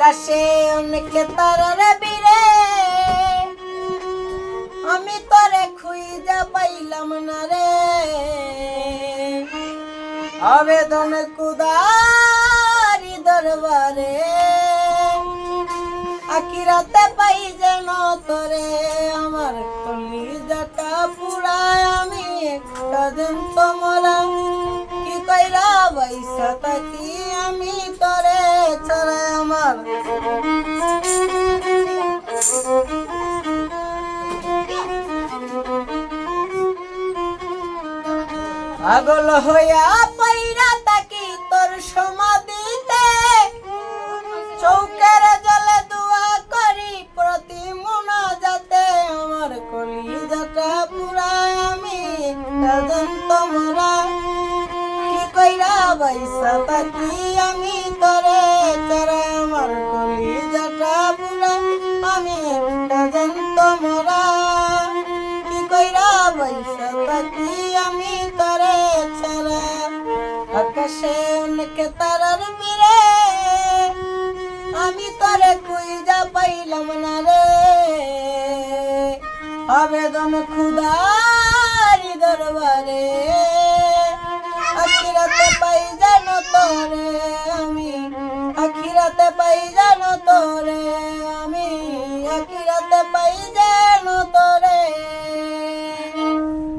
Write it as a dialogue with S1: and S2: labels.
S1: আকাশে অনেক তারার বীরে আমি তোরে খুঁজা পাইলাম না রে। আবেদন কুদারি দরবারে আখিরাতে পাই যেন তোরে। আমার কলিজাটা পুরায় আমি একটা দিন তোমরা কি কইরা বাইসা থাকি আমি তোরে ছাড়া। আমার পাগল হইয়া পাইরা তাকি তোর সমাধিতে, চৌকের জলে দোয়া করি প্রতি মুনাজাতে। আমার কলিজাটা পুরায় আমি দাদন তোমরা কি কইরা বাইসা থাকি আমি তোরে ছাড়া। আমার কলিজাটা পুরায় আমি দাদন তোমরা কি কইরা বাইসা থাকি আমি তোরে ছাড়া। আকাশে অনেক তারার বীরে আমি তোরে খুঁজা পাইলাম না রে। আবেদন খুদারি দরবারে আখিরাতে পাই যেন তোরে আমি, আখিরাতে পাই যেন তোরে।